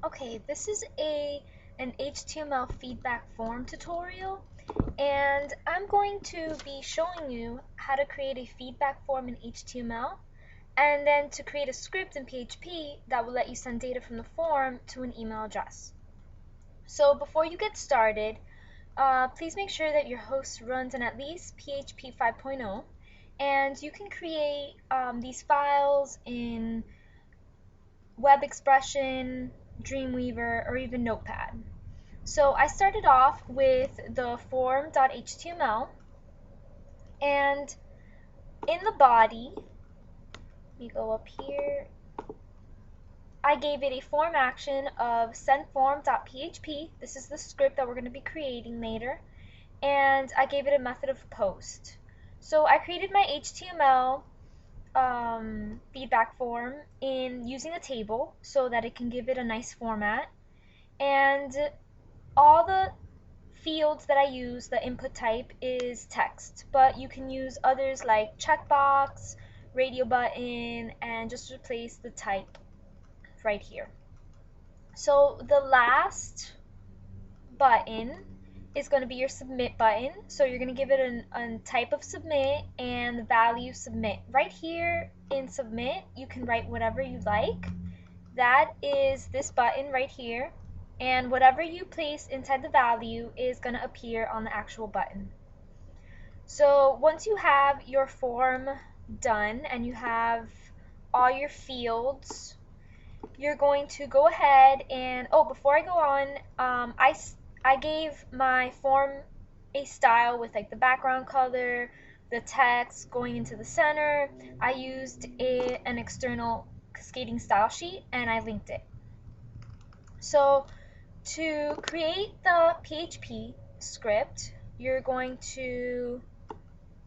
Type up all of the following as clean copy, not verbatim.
Okay, this is an HTML feedback form tutorial, and I'm going to be showing you how to create a feedback form in HTML and then to create a script in PHP that will let you send data from the form to an email address. So before you get started, please make sure that your host runs in at least PHP 5.0, and you can create these files in Web Expression, Dreamweaver, or even Notepad. So I started off with the form.html, and in the body, let me go up here, I gave it a form action of sendForm.php. This is the script that we're going to be creating later, and I gave it a method of post. So I created my HTML feedback form in using a table so that it can give it a nice format, and all the fields that I use, the input type is text, but you can use others like checkbox, radio button, and just replace the type right here. So the last button is going to be your submit button. So you're going to give it a type of submit and the value submit. Right here in submit, you can write whatever you like. That is this button right here, and whatever you place inside the value is going to appear on the actual button. So once you have your form done and you have all your fields, you're going to go ahead and, before I go on, I gave my form a style with like the background color, the text going into the center. I used an external cascading style sheet and I linked it. So to create the PHP script, you're going to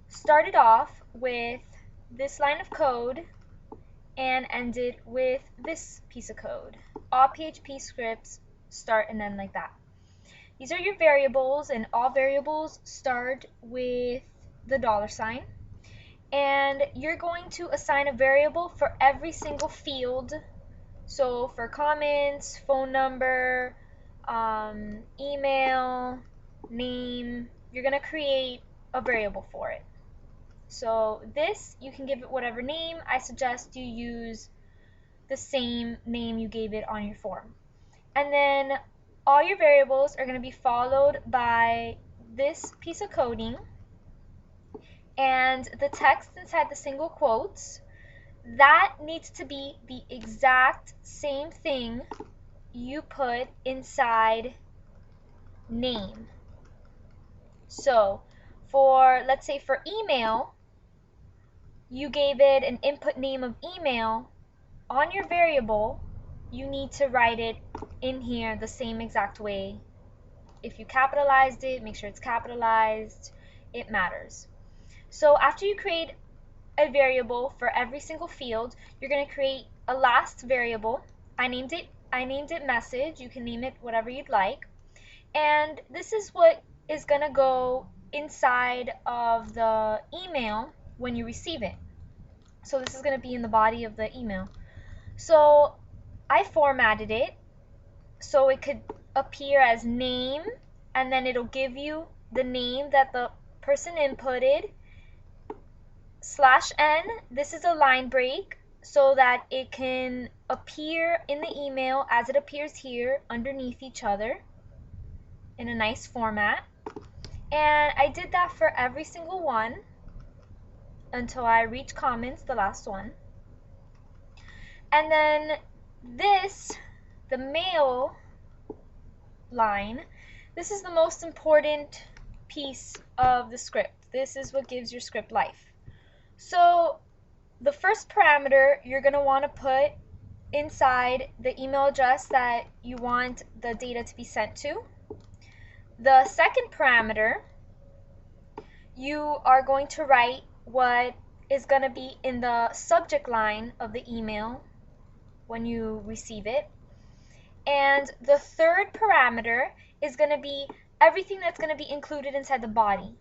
start it off with this line of code and end it with this piece of code. All PHP scripts start and end like that. These are your variables, and all variables start with the $sign. And you're going to assign a variable for every single field. So for comments, phone number, email, name, you're going to create a variable for it. So this, you can give it whatever name. I suggest you use the same name you gave it on your form. And then all your variables are going to be followed by this piece of coding, and the text inside the single quotes, that needs to be the exact same thing you put inside name. So for, let's say for email, you gave it an input name of email. On your variable, you need to write it in here the same exact way. If you capitalized it, make sure it's capitalized. It matters. So after you create a variable for every single field, you're going to create a last variable. I named it message. You can name it whatever you'd like. And this is what is going to go inside of the email when you receive it. So this is going to be in the body of the email. So I formatted it so it could appear as name, and then it'll give you the name that the person inputted, /n. This is a line break so that it can appear in the email as it appears here underneath each other in a nice format. And I did that for every single one until I reach comments, the last one. And then this, the mail line, this is the most important piece of the script. This is what gives your script life. So the first parameter you're going to want to put inside the email address that you want the data to be sent to. The second parameter, you are going to write what is going to be in the subject line of the email when you receive it. And the third parameter is going to be everything that's going to be included inside the body.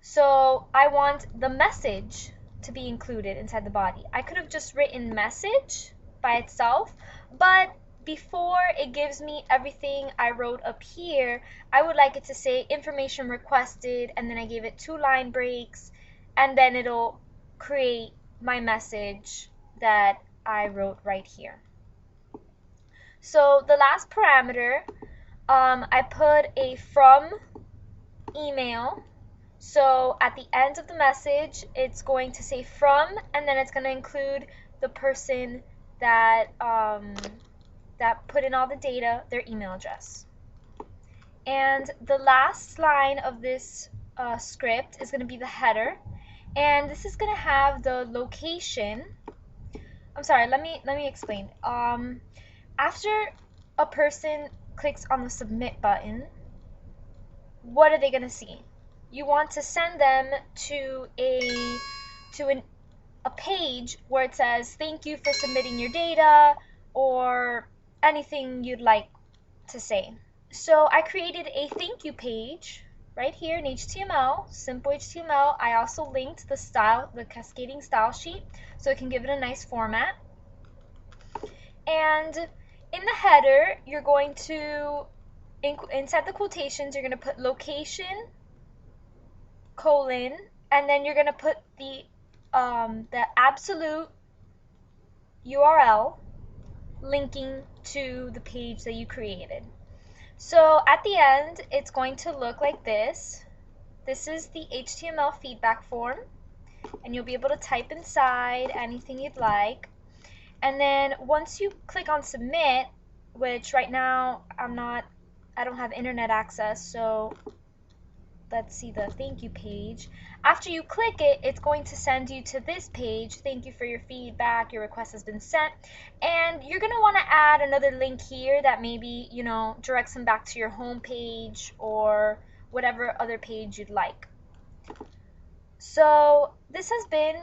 So I want the message to be included inside the body. I could have just written message by itself, but before it gives me everything I wrote up here, I would like it to say information requested, and then I gave it 2 line breaks, and then it'll create my message that I wrote right here. So the last parameter, I put a from email. So at the end of the message, it's going to say from, and then it's going to include the person that that put in all the data, their email address. And the last line of this script is going to be the header, and this is going to have the location. I'm sorry, let me explain. After a person clicks on the submit button, what are they going to see? You want to send them to a page where it says thank you for submitting your data, or anything you'd like to say. So I created a thank you page right here in HTML, simple HTML. I also linked the cascading style sheet, so it can give it a nice format. And in the header, you're going to, inside the quotations, you're going to put location, colon, and then you're going to put the absolute URL linking to the page that you created. So at the end, it's going to look like this. This is the HTML feedback form, and you'll be able to type inside anything you'd like. And then once you click on submit, which right now I don't have internet access, so let's see the thank you page. After you click it, it's going to send you to this page. Thank you for your feedback. Your request has been sent. And you're going to want to add another link here that maybe, directs them back to your home page or whatever other page you'd like. So this has been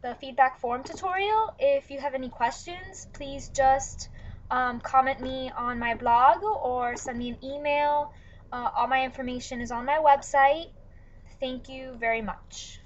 the feedback form tutorial. If you have any questions, please just comment me on my blog or send me an email. All my information is on my website. Thank you very much.